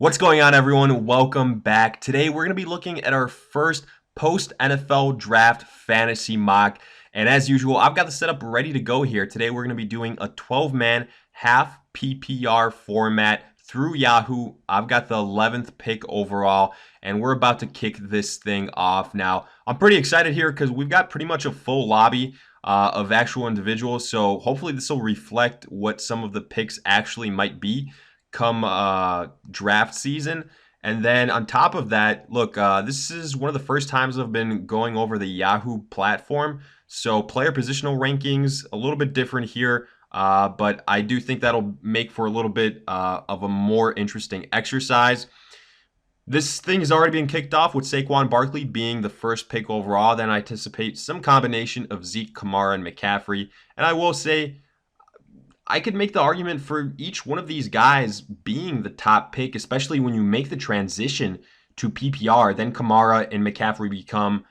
What's going on, everyone? Welcome back. Today, we're going to be looking at our first post-NFL draft fantasy mock. And as usual, I've got the setup ready to go here. Today, we're going to be doing a 12-man half PPR format through Yahoo. I've got the 11th pick overall, and we're about to kick this thing off. Now, I'm pretty excited here because we've got pretty much a full lobby of actual individuals. So hopefully this will reflect what some of the picks actually might be come draft season. And then on top of that, look, this is one of the first times I've been going over the Yahoo platform. So player positional rankings, a little bit different here. But I do think that'll make for a little bit of a more interesting exercise. This thing has already been kicked off with Saquon Barkley being the first pick overall. Then I anticipate some combination of Zeke, Kamara, and McCaffrey. And I will say, I could make the argument for each one of these guys being the top pick, especially when you make the transition to PPR. Then Kamara and McCaffrey become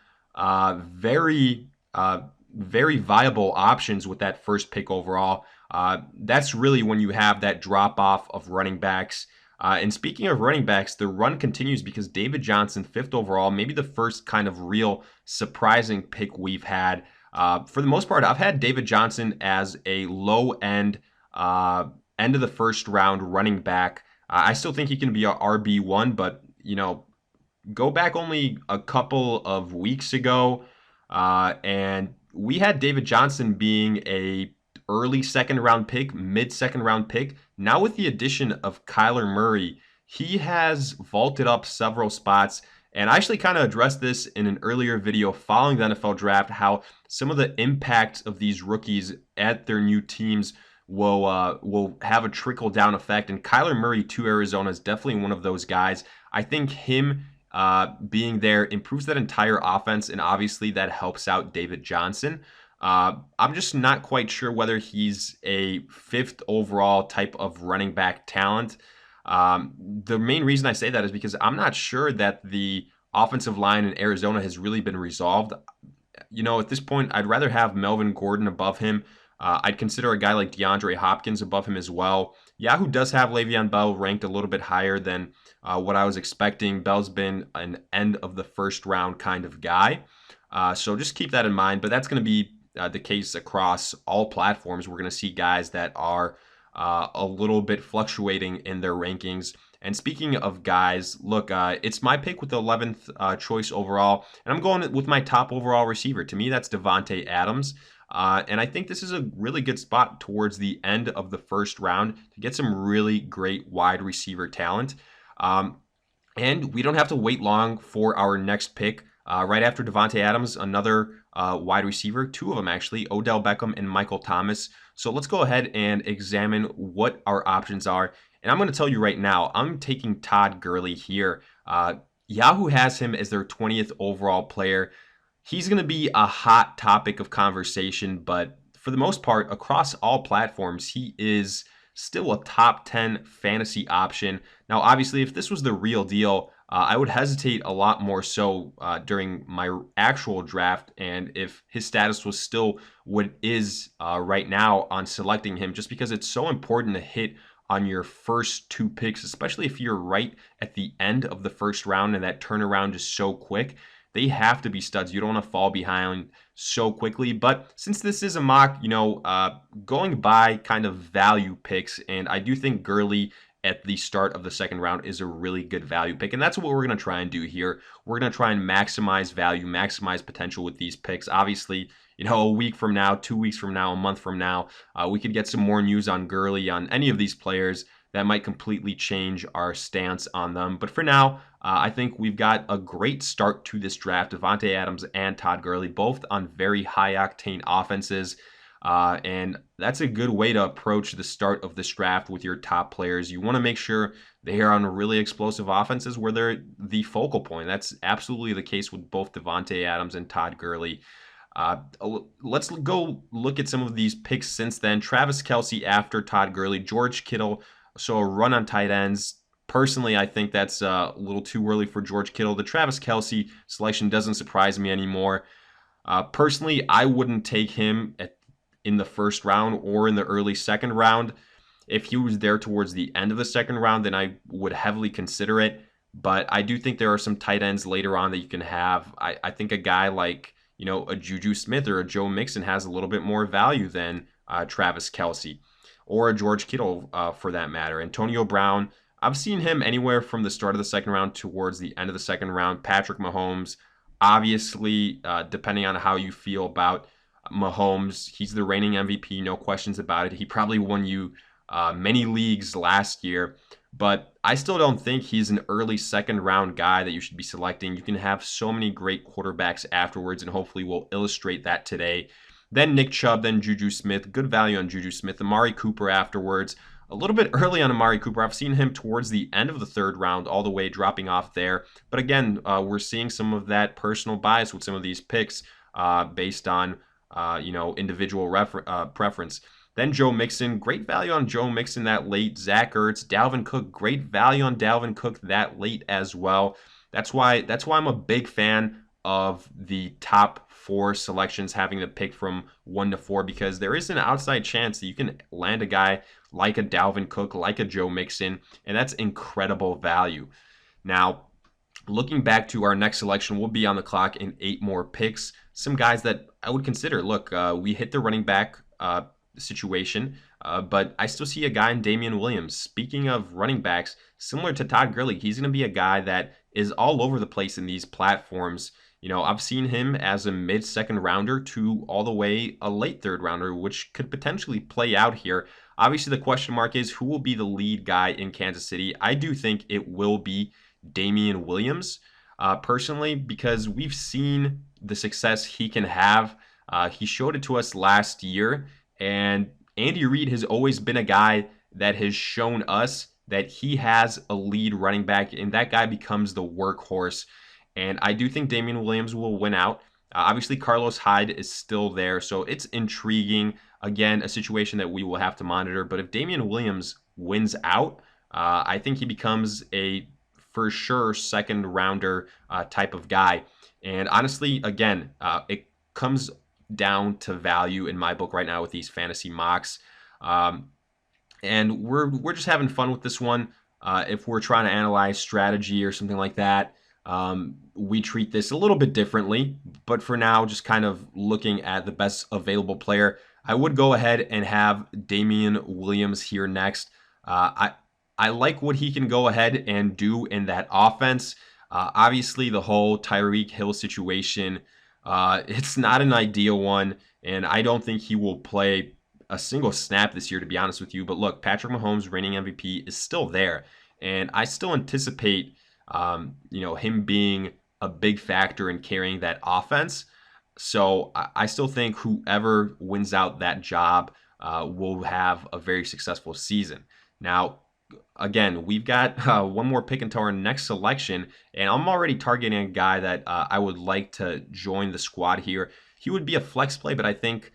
very viable options with that first pick overall. That's really when you have that drop off of running backs. And speaking of running backs, the run continues because David Johnson, 5th overall, maybe the first kind of real surprising pick we've had. For the most part, I've had David Johnson as a low end of the first round running back. I still think he can be a RB1, but go back only a couple of weeks ago, and we had David Johnson being a early second round pick, mid second round pick. Now with the addition of Kyler Murray, he has vaulted up several spots. And I actually kind of addressed this in an earlier video following the NFL draft, how some of the impacts of these rookies at their new teams will have a trickle down effect. And Kyler Murray to Arizona is definitely one of those guys. I think him being there improves that entire offense, and obviously that helps out David Johnson. I'm just not quite sure whether he's a 5th overall type of running back talent. The main reason I say that is because I'm not sure that the offensive line in Arizona has really been resolved. At this point, I'd rather have Melvin Gordon above him. I'd consider a guy like DeAndre Hopkins above him as well. Yahoo does have Le'Veon Bell ranked a little bit higher than what I was expecting. Bell's been an end of the first round kind of guy. So just keep that in mind. But that's going to be the case across all platforms. We're going to see guys that are a little bit fluctuating in their rankings. And speaking of guys, look, it's my pick with the 11th choice overall, and I'm going with my top overall receiver. To me, that's Devonta Adams. And I think this is a really good spot towards the end of the first round to get some really great wide receiver talent. And we don't have to wait long for our next pick. Right after Devonta Adams, another wide receiver, 2 of them actually, Odell Beckham and Michael Thomas. So let's go ahead and examine what our options are. And I'm going to tell you right now, I'm taking Todd Gurley here. Yahoo has him as their 20th overall player. He's going to be a hot topic of conversation, but for the most part, across all platforms, he is still a top 10 fantasy option. Now, obviously, if this was the real deal, I would hesitate a lot more so during my actual draft, and if his status was still what it is right now on selecting him, just because it's so important to hit on your first 2 picks, especially if you're right at the end of the first round and that turnaround is so quick. They have to be studs. You don't want to fall behind so quickly. But since this is a mock, going by kind of value picks, and I do think Gurley at the start of the second round is a really good value pick. And that's what we're going to try and do here. We're going to try and maximize value, maximize potential with these picks. Obviously, a week from now, 2 weeks from now, a month from now, we could get some more news on Gurley, on any of these players that might completely change our stance on them. But for now, I think we've got a great start to this draft. Devonta Adams and Todd Gurley, both on very high-octane offenses. And that's a good way to approach the start of this draft with your top players. You want to make sure they are on really explosive offenses where they're the focal point. That's absolutely the case with both Devonta Adams and Todd Gurley. Let's go look at some of these picks since then. Travis Kelce after Todd Gurley, George Kittle. So a run on tight ends. Personally, I think that's a little too early for George Kittle. The Travis Kelce selection doesn't surprise me anymore. Personally, I wouldn't take him in the first round or in the early second round. If he was there towards the end of the second round, then I would heavily consider it. But I do think there are some tight ends later on that you can have. I think a guy like, a Juju Smith or a Joe Mixon has a little bit more value than Travis Kelce or a George Kittle for that matter. Antonio Brown, I've seen him anywhere from the start of the second round towards the end of the second round. Patrick Mahomes, obviously, depending on how you feel about Mahomes, he's the reigning MVP, no questions about it. He probably won you many leagues last year, but I still don't think he's an early second round guy that you should be selecting. You can have so many great quarterbacks afterwards, and hopefully we'll illustrate that today. Then Nick Chubb, then Juju Smith. Good value on Juju Smith. Amari Cooper afterwards. A little bit early on Amari Cooper. I've seen him towards the end of the third round, all the way dropping off there. But again, we're seeing some of that personal bias with some of these picks based on individual preference. Then Joe Mixon, great value on Joe Mixon that late. Zach Ertz, Dalvin Cook, great value on Dalvin Cook that late as well. That's why I'm a big fan of the top 4 selections having the pick from 1 to 4, because there is an outside chance that you can land a guy like a Dalvin Cook, like a Joe Mixon, and that's incredible value. Now, looking back to our next selection, we'll be on the clock in 8 more picks. Some guys that I would consider. Look, we hit the running back situation, but I still see a guy in Damian Williams. Speaking of running backs, similar to Todd Gurley, he's going to be a guy that is all over the place in these platforms. I've seen him as a mid-second rounder to all the way a late third rounder, which could potentially play out here. Obviously, the question mark is who will be the lead guy in Kansas City. I do think it will be Damian Williams, personally, because we've seen the success he can have. He showed it to us last year, and Andy Reid has always been a guy that has shown us that he has a lead running back, and that guy becomes the workhorse. And I do think Damian Williams will win out. Obviously, Carlos Hyde is still there, so it's intriguing. Again, a situation that we will have to monitor. But if Damian Williams wins out, I think he becomes a for sure second rounder type of guy. And honestly, again, it comes down to value in my book right now with these fantasy mocks. And we're just having fun with this one. If we're trying to analyze strategy or something like that, we treat this a little bit differently. But for now, just kind of looking at the best available player, I would go ahead and have Damian Williams here next. I like what he can go ahead and do in that offense. Obviously, the whole Tyreek Hill situation, it's not an ideal one, and I don't think he will play a single snap this year, to be honest with you. But look, Patrick Mahomes, reigning MVP, is still there, and I still anticipate, him being a big factor in carrying that offense. So I still think whoever wins out that job will have a very successful season. Now, again, we've got one more pick into our next selection, and I'm already targeting a guy that I would like to join the squad here. He would be a flex play, but I think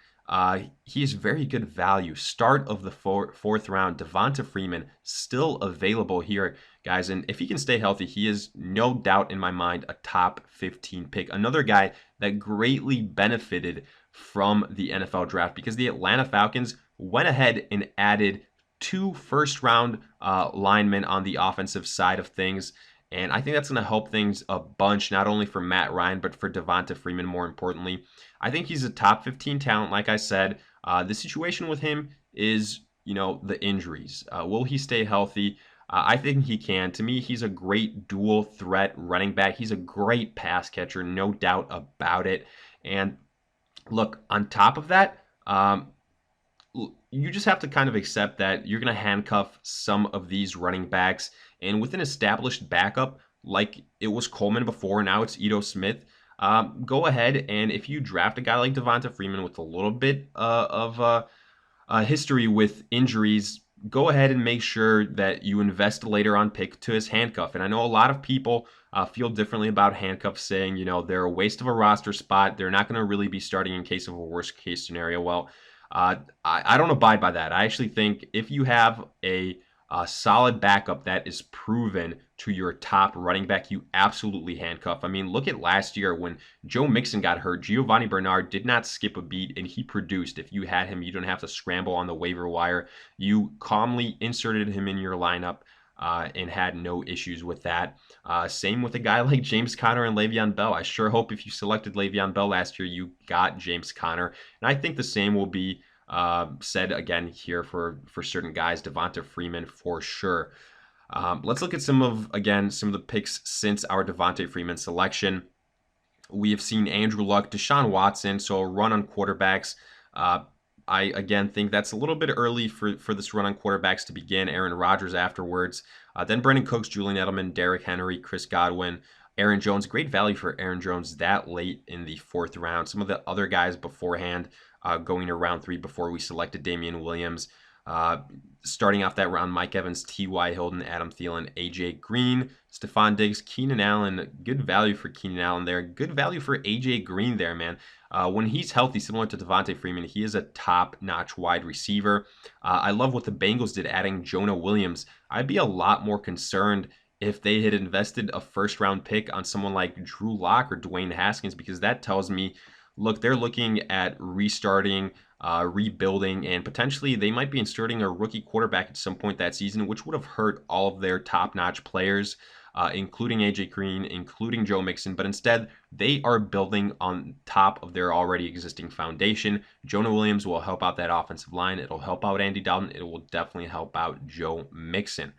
he is very good value. Start of the fourth round, Devonta Freeman still available here, guys. And if he can stay healthy, he is no doubt in my mind a top 15 pick. Another guy that greatly benefited from the NFL draft because the Atlanta Falcons went ahead and added 2 first-round linemen on the offensive side of things. And I think that's going to help things a bunch, not only for Matt Ryan, but for Devonta Freeman more importantly. I think he's a top 15 talent, like I said. The situation with him is, the injuries. Will he stay healthy? I think he can. To me, he's a great dual threat running back. He's a great pass catcher, no doubt about it. And look, on top of that, you just have to kind of accept that you're going to handcuff some of these running backs. And with an established backup, like it was Coleman before, now it's Ito Smith, go ahead and if you draft a guy like Devonta Freeman with a little bit of history with injuries, go ahead and make sure that you invest a later on pick to his handcuff. And I know a lot of people feel differently about handcuffs, saying, they're a waste of a roster spot. They're not going to really be starting in case of a worst case scenario. Well, I don't abide by that. I actually think if you have a a solid backup that is proven to your top running back, you absolutely handcuff. I mean, look at last year when Joe Mixon got hurt. Giovanni Bernard did not skip a beat, and he produced. If you had him, you don't have to scramble on the waiver wire. You calmly inserted him in your lineup. And had no issues with that. Same with a guy like James Conner and Le'Veon Bell. I sure hope if you selected Le'Veon Bell last year, you got James Conner. And I think the same will be said again here for certain guys. Devonta Freeman for sure. Let's look at some of the picks since our Devonta Freeman selection. We have seen Andrew Luck, Deshaun Watson, so a run on quarterbacks. I again think that's a little bit early for this run on quarterbacks to begin. Aaron Rodgers afterwards. Then Brandon Cooks, Julian Edelman, Derrick Henry, Chris Godwin, Aaron Jones. Great value for Aaron Jones that late in the 4th round. Some of the other guys beforehand going to round 3 before we selected Damian Williams. Starting off that round, Mike Evans, T.Y. Hilton, Adam Thielen, A.J. Green, Stephon Diggs, Keenan Allen. Good value for Keenan Allen there. Good value for A.J. Green there, man. When he's healthy, similar to Devonta Freeman, he is a top-notch wide receiver. I love what the Bengals did adding Jonah Williams. I'd be a lot more concerned if they had invested a first-round pick on someone like Drew Lock or Dwayne Haskins, because that tells me, look, they're looking at restarting, rebuilding, and potentially they might be inserting a rookie quarterback at some point that season, which would have hurt all of their top-notch players, including A.J. Green, including Joe Mixon. But instead, they are building on top of their already existing foundation. Jonah Williams will help out that offensive line. It'll help out Andy Dalton. It will definitely help out Joe Mixon.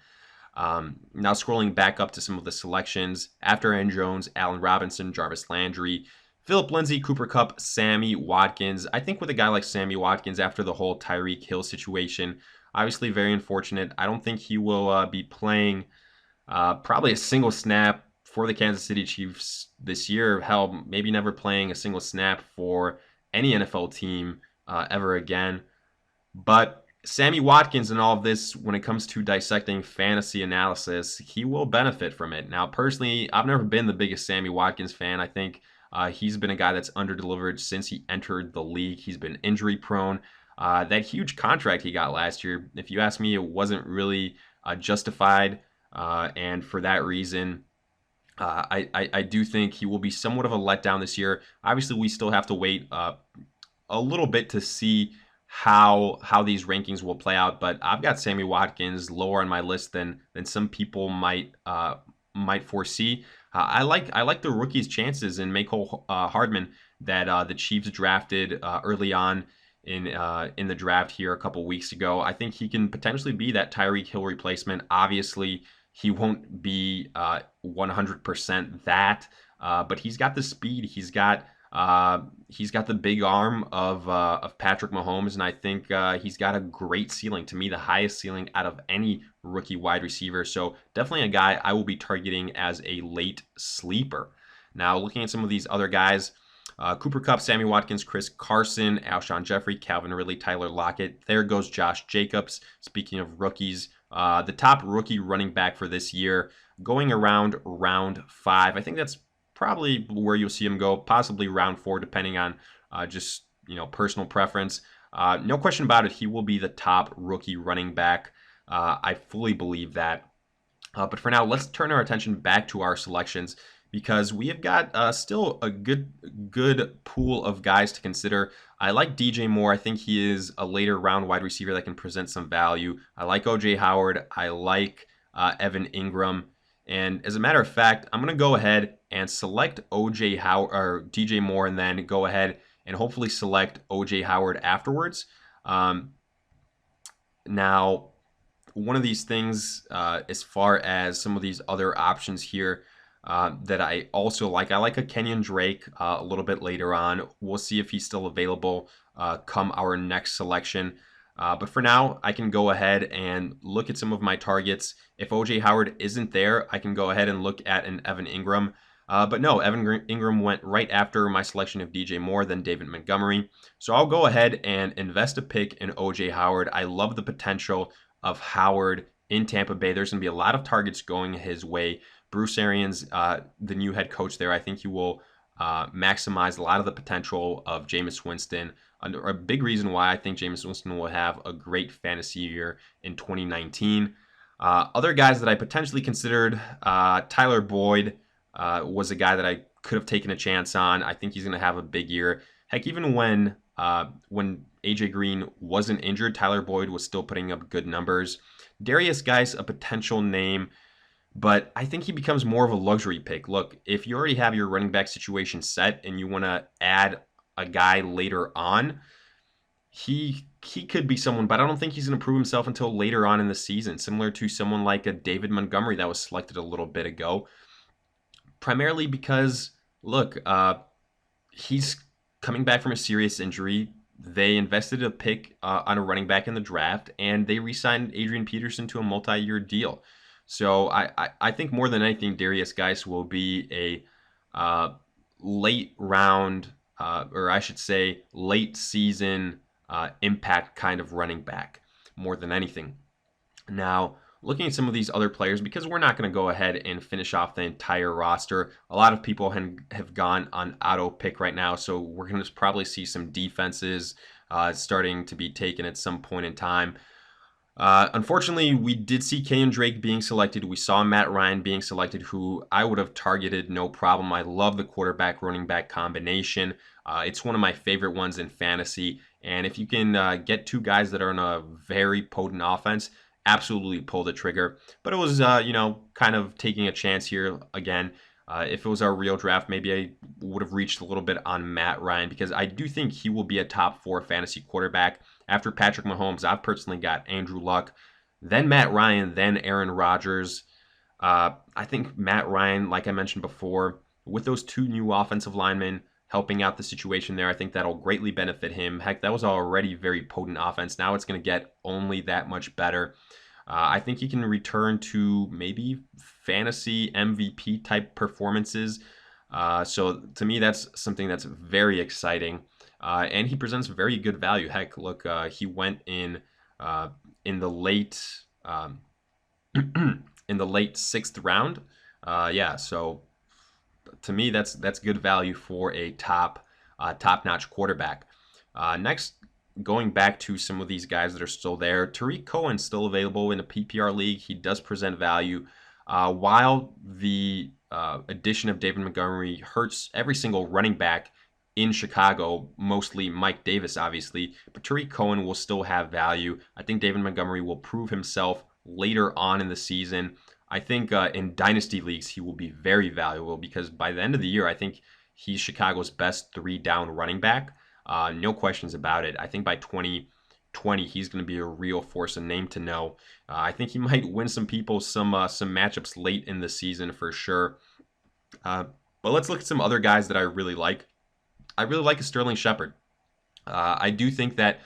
Now scrolling back up to some of the selections. After Aaron Jones, Allen Robinson, Jarvis Landry, Phillip Lindsay, Cooper Kupp, Sammy Watkins. I think with a guy like Sammy Watkins, after the whole Tyreek Hill situation, obviously very unfortunate. I don't think he will be playing probably a single snap for the Kansas City Chiefs this year. Hell, maybe never playing a single snap for any NFL team ever again. But Sammy Watkins and all of this, when it comes to dissecting fantasy analysis, he will benefit from it. Now, personally, I've never been the biggest Sammy Watkins fan. I think he's been a guy that's underdelivered since he entered the league. He's been injury prone. That huge contract he got last year, if you ask me, it wasn't really justified. And for that reason, I do think he will be somewhat of a letdown this year. Obviously, we still have to wait a little bit to see how these rankings will play out. But I've got Sammy Watkins lower on my list than some people might foresee. I like the rookie's chances in Mecole Hardman that the Chiefs drafted early on in the draft here a couple weeks ago. I think he can potentially be that Tyreek Hill replacement. Obviously, he won't be 100% that, but he's got the speed. He's got the big arm of Patrick Mahomes, and I think he's got a great ceiling. To me, the highest ceiling out of any rookie wide receiver. So definitely a guy I will be targeting as a late sleeper. Now, looking at some of these other guys, Cooper Kupp, Sammy Watkins, Chris Carson, Alshon Jeffrey, Calvin Ridley, Tyler Lockett. There goes Josh Jacobs. Speaking of rookies, the top rookie running back for this year, going around round 5. I think that's probably where you'll see him go, possibly round 4, depending on just personal preference. No question about it, he will be the top rookie running back. I fully believe that. But for now, let's turn our attention back to our selections, because we have got still a good pool of guys to consider. I like DJ Moore. I think he is a later round wide receiver that can present some value. I like OJ Howard. I like Evan Ingram. And as a matter of fact, I'm going to go ahead and select OJ Howard or DJ Moore, and then go ahead and hopefully select OJ Howard afterwards. Now, one of these things, as far as some of these other options here, that I also like. I like a Kenyon Drake a little bit later on. We'll see if he's still available come our next selection. But for now, I can go ahead and look at some of my targets. If OJ Howard isn't there, I can go ahead and look at an Evan Ingram. But no, Evan Ingram went right after my selection of DJ Moore, then David Montgomery. So I'll go ahead and invest a pick in OJ Howard. I love the potential of Howard in Tampa Bay. There's going to be a lot of targets going his way. Bruce Arians, the new head coach there, I think he will maximize a lot of the potential of Jameis Winston. A big reason why I think Jameis Winston will have a great fantasy year in 2019. Other guys that I potentially considered, Tyler Boyd was a guy that I could have taken a chance on. I think he's going to have a big year. Heck, even when AJ Green wasn't injured, Tyler Boyd was still putting up good numbers. Darius Geis, a potential name, but I think he becomes more of a luxury pick. Look, if you already have your running back situation set and you want to add a guy later on, he could be someone, but I don't think he's going to prove himself until later on in the season, similar to someone like a David Montgomery that was selected a little bit ago, primarily because, look, he's coming back from a serious injury. They invested a pick on a running back in the draft, and they re-signed Adrian Peterson to a multi-year deal. So I think more than anything, Darius Geis will be a late round, or I should say late season impact kind of running back more than anything. Now, looking at some of these other players, because we're not going to go ahead and finish off the entire roster, a lot of people have gone on auto pick right now, so we're going to probably see some defenses starting to be taken at some point in time. Unfortunately, we did see Kenyon Drake being selected. We saw Matt Ryan being selected, who I would have targeted no problem. I love the quarterback running back combination. It's one of my favorite ones in fantasy. And if you can get two guys that are in a very potent offense, absolutely pull the trigger. But it was, kind of taking a chance here again. If it was our real draft, maybe I would have reached a little bit on Matt Ryan because I do think he will be a top 4 fantasy quarterback. After Patrick Mahomes, I've personally got Andrew Luck, then Matt Ryan, then Aaron Rodgers. I think Matt Ryan, like I mentioned before, with those 2 new offensive linemen helping out the situation there, I think that'll greatly benefit him. Heck, that was already very potent offense. Now it's going to get only that much better. I think he can return to maybe fantasy MVP type performances. So to me, that's something that's very exciting. And he presents very good value. Heck, look, he went in the late in the late 6th round. Yeah, so to me, that's good value for a top-notch quarterback. Next, going back to some of these guys that are still there, Tariq Cohen still available in a PPR league. He does present value. While the addition of David Montgomery hurts every single running back in Chicago, mostly Mike Davis, obviously, but Tariq Cohen will still have value. I think David Montgomery will prove himself later on in the season. I think in dynasty leagues, he will be very valuable because by the end of the year, I think he's Chicago's best 3-down running back. No questions about it. I think by 2020, he's going to be a real force, a name to know. I think he might win some people some matchups late in the season for sure. But let's look at some other guys that I really like. I really like a Sterling Shepard. I do think that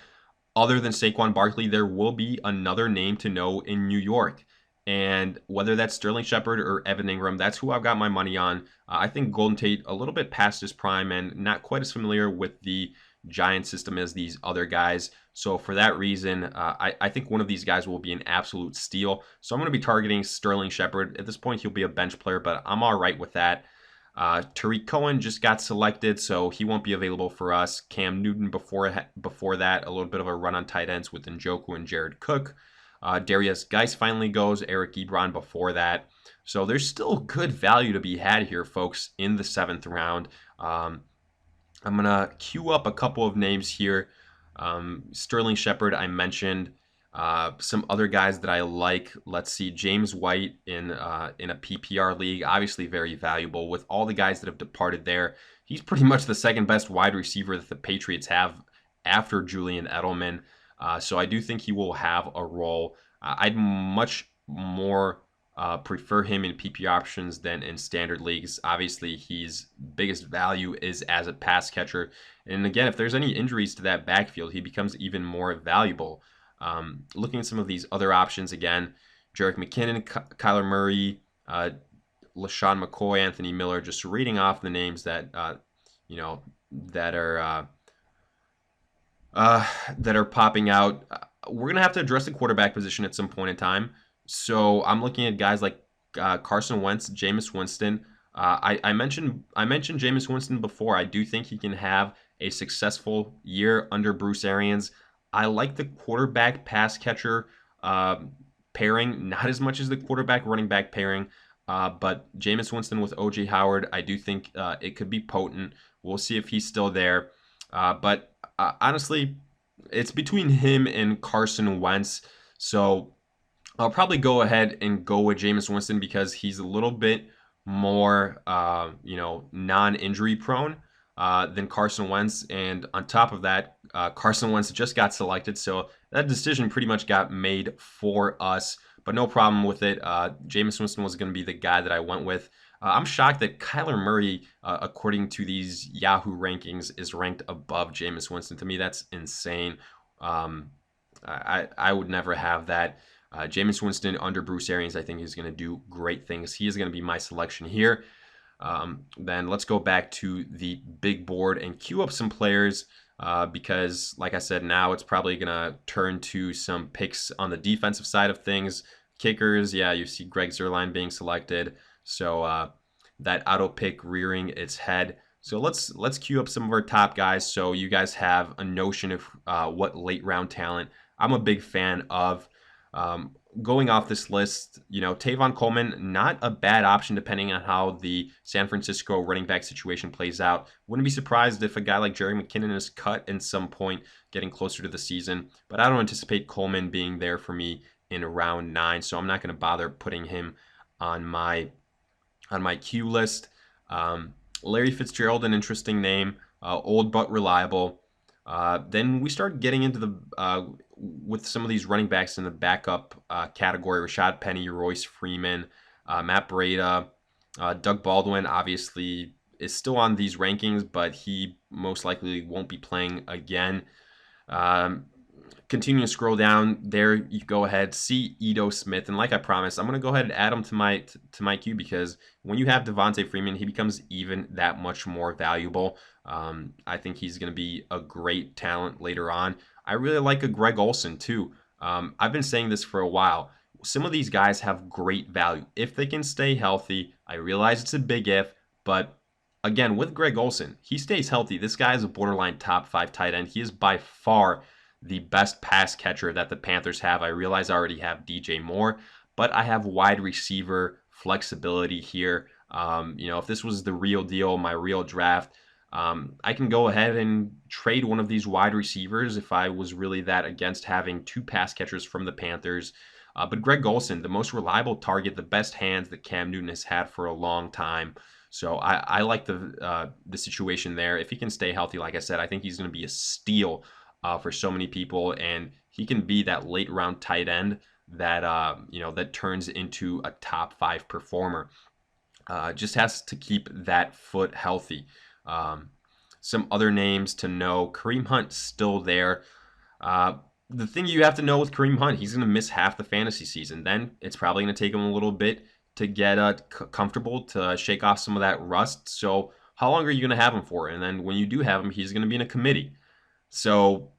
other than Saquon Barkley, there will be another name to know in New York. And whether that's Sterling Shepard or Evan Ingram, that's who I've got my money on. I think Golden Tate, a little bit past his prime and not quite as familiar with the Giant system as these other guys. So for that reason, I think one of these guys will be an absolute steal. So I'm going to be targeting Sterling Shepard. At this point, he'll be a bench player, but I'm all right with that. Tariq Cohen just got selected, so he won't be available for us. Cam Newton before that, a little bit of a run on tight ends with Njoku and Jared Cook. Darius Geis finally goes. Eric Ebron before that. So there's still good value to be had here, folks, in the 7th round. I'm going to queue up a couple of names here. Sterling Shepard, I mentioned. Some other guys that I like. Let's see, James White in a PPR league, obviously very valuable. With all the guys that have departed there, he's pretty much the second best wide receiver that the Patriots have after Julian Edelman. So I do think he will have a role. I'd much more prefer him in PPR options than in standard leagues. Obviously, his biggest value is as a pass catcher. And again, if there's any injuries to that backfield, he becomes even more valuable. Looking at some of these other options again, Jerick McKinnon, Kyler Murray, LaShawn McCoy, Anthony Miller, just reading off the names that that are popping out. We're gonna have to address the quarterback position at some point in time. So I'm looking at guys like Carson Wentz, Jameis Winston. I mentioned Jameis Winston before. I do think he can have a successful year under Bruce Arians. I like the quarterback pass catcher pairing, not as much as the quarterback running back pairing. But Jameis Winston with OJ Howard, I do think it could be potent. We'll see if he's still there. But honestly, it's between him and Carson Wentz. So I'll probably go ahead and go with Jameis Winston because he's a little bit more, non-injury prone than Carson Wentz. And on top of that, Carson Wentz just got selected, so that decision pretty much got made for us. But no problem with it. Jameis Winston was going to be the guy that I went with. I'm shocked that Kyler Murray, according to these Yahoo rankings, is ranked above Jameis Winston. To me, that's insane. I would never have that. Jameis Winston under Bruce Arians, I think, is going to do great things. He is going to be my selection here. Then let's go back to the big board and queue up some players because, like I said, now it's probably going to turn to some picks on the defensive side of things. Kickers, yeah, you see Greg Zuerlein being selected. So that auto pick rearing its head. So let's queue up some of our top guys so you guys have a notion of what late round talent I'm a big fan of. Going off this list, Tavon Coleman, not a bad option depending on how the San Francisco running back situation plays out. Wouldn't be surprised if a guy like Jerry McKinnon is cut at some point getting closer to the season, but I don't anticipate Coleman being there for me in round 9, so I'm not going to bother putting him on my queue list. Larry Fitzgerald, an interesting name, old but reliable. Then we start getting into the with some of these running backs in the backup category: Rashad Penny, Royce Freeman, Matt Breida, Doug Baldwin. Obviously, is still on these rankings, but he most likely won't be playing again. Continue to scroll down there. You go ahead, see Ito Smith, and like I promised, I'm gonna go ahead and add him to my queue because when you have Devonta Freeman, he becomes even that much more valuable. I think he's gonna be a great talent later on. I really like a Greg Olsen too. I've been saying this for a while. Some of these guys have great value if they can stay healthy. I realize it's a big if, but again, with Greg Olsen, he stays healthy. This guy is a borderline top 5 tight end. He is by far the best pass catcher that the Panthers have. I realize I already have DJ Moore, but I have wide receiver flexibility here. If this was the real deal, my real draft, I can go ahead and trade one of these wide receivers if I was really that against having 2 pass catchers from the Panthers. But Greg Olsen, the most reliable target, the best hands that Cam Newton has had for a long time. So I like the situation there. If he can stay healthy, like I said, I think he's going to be a steal for so many people, and he can be that late round tight end that that turns into a top 5 performer. Just has to keep that foot healthy. Some other names to know: Kareem Hunt still there. The thing you have to know with Kareem Hunt, he's going to miss half the fantasy season. Then it's probably going to take him a little bit to get comfortable, to shake off some of that rust. So how long are you going to have him for? And then when you do have him, he's going to be in a committee. So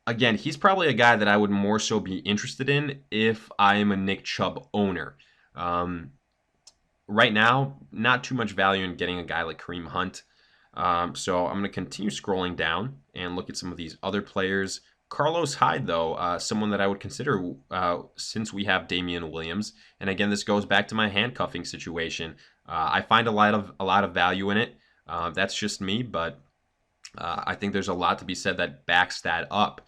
again, he's probably a guy that I would more so be interested in if I am a Nick Chubb owner. Right now, not too much value in getting a guy like Kareem Hunt. So I'm going to continue scrolling down and look at some of these other players. Carlos Hyde, though, someone that I would consider since we have Damian Williams. And again, this goes back to my handcuffing situation. I find a lot of value in it. That's just me, but I think there's a lot to be said that backs that up.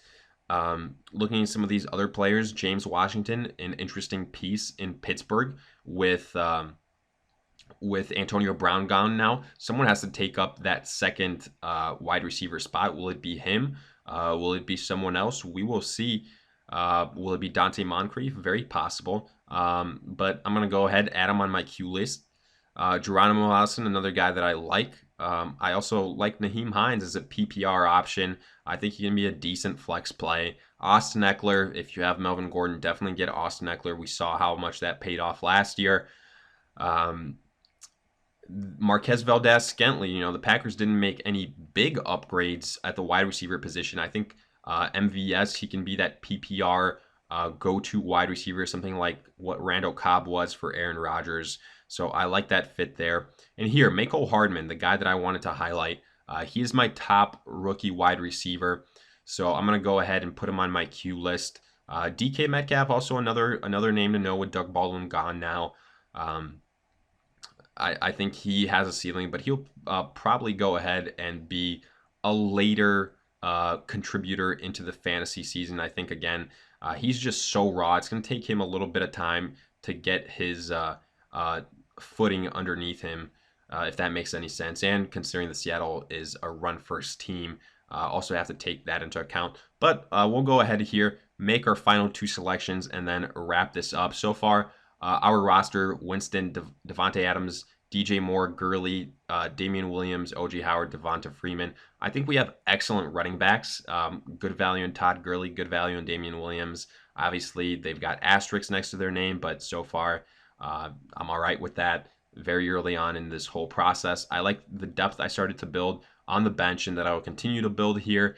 Looking at some of these other players, James Washington, an interesting piece in Pittsburgh with Antonio Brown gone now. Someone has to take up that second wide receiver spot. Will it be him? Will it be someone else? We will see. Will it be Dante Moncrief? Very possible. But I'm going to go ahead, add him on my queue list. Geronimo Allison, another guy that I like. I also like Nyheim Hines as a PPR option. I think he can be a decent flex play. Austin Eckler, if you have Melvin Gordon, definitely get Austin Eckler. We saw how much that paid off last year. Marquez Valdez-Scantling, the Packers didn't make any big upgrades at the wide receiver position. I think MVS, he can be that PPR go-to wide receiver, something like what Randall Cobb was for Aaron Rodgers. So I like that fit there. And here, Mecole Hardman, the guy that I wanted to highlight, he is my top rookie wide receiver. So I'm going to go ahead and put him on my queue list. DK Metcalf, also another name to know with Doug Baldwin gone now. Um, I think he has a ceiling, but he'll probably go ahead and be a later contributor into the fantasy season. I think, again, he's just so raw. It's going to take him a little bit of time to get his uh, footing underneath him, if that makes any sense. And considering the Seattle is a run first team, also have to take that into account. But we'll go ahead here, make our final two selections, and then wrap this up. So far, our roster: Winston, Devontae Adams, DJ Moore, Gurley, Damian Williams, OJ Howard, Devonta Freeman. I think we have excellent running backs. Good value in Todd Gurley, good value in Damian Williams. Obviously, they've got asterisks next to their name, but so far, I'm all right with that. Very early on in this whole process, I like the depth I started to build on the bench and that I will continue to build here.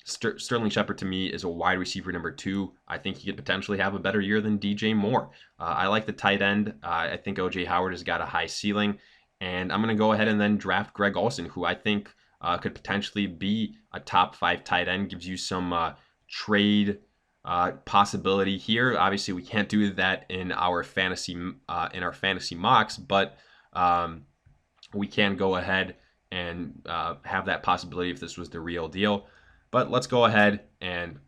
Sterling Shepard to me is a wide receiver number 2. I think he could potentially have a better year than DJ Moore. I like the tight end. I think OJ Howard has got a high ceiling. And I'm going to go ahead and then draft Greg Olsen, who I think could potentially be a top 5 tight end. Gives you some trade possibility here. Obviously, we can't do that in our fantasy mocks, but we can go ahead and have that possibility if this was the real deal. But let's go ahead and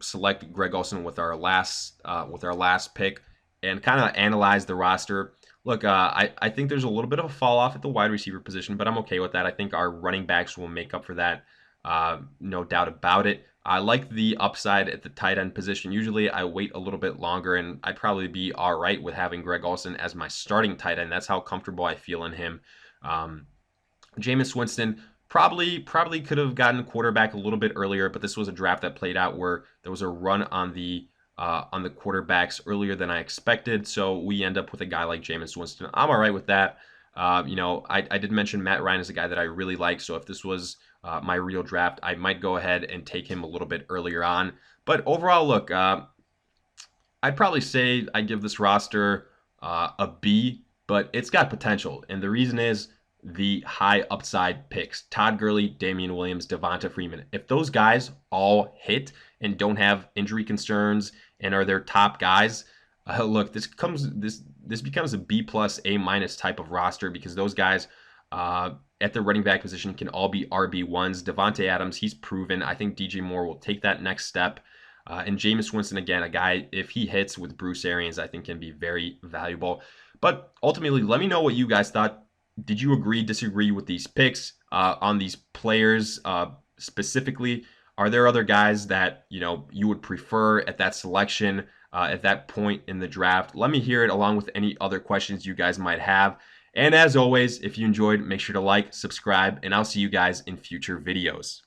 select Greg Olsen with our last pick and kind of analyze the roster. Look, I think there's a little bit of a fall off at the wide receiver position, but I'm okay with that. I think our running backs will make up for that, no doubt about it. I like the upside at the tight end position. Usually I wait a little bit longer, and I'd probably be all right with having Greg Olsen as my starting tight end. That's how comfortable I feel in him. Jameis Winston probably could have gotten quarterback a little bit earlier, but this was a draft that played out where there was a run on the quarterbacks earlier than I expected. So we end up with a guy like Jameis Winston. I'm all right with that. I did mention Matt Ryan is a guy that I really like. So if this was my real draft, I might go ahead and take him a little bit earlier on. But overall, look, I'd probably say I give this roster a B, but it's got potential. And the reason is the high upside picks: Todd Gurley, Damian Williams, Devonta Freeman. If those guys all hit and don't have injury concerns and are their top guys, look, this becomes a B plus A minus type of roster, because those guys at the running back position can all be RB1s. Devontae Adams, he's proven. I think DJ Moore will take that next step. And Jameis Winston, again, a guy, if he hits with Bruce Arians, I think can be very valuable. But ultimately, let me know what you guys thought. Did you agree, disagree with these picks on these players specifically? Are there other guys that you would prefer at that selection, at that point in the draft? Let me hear it, along with any other questions you guys might have. And as always, if you enjoyed, make sure to like, subscribe, and I'll see you guys in future videos.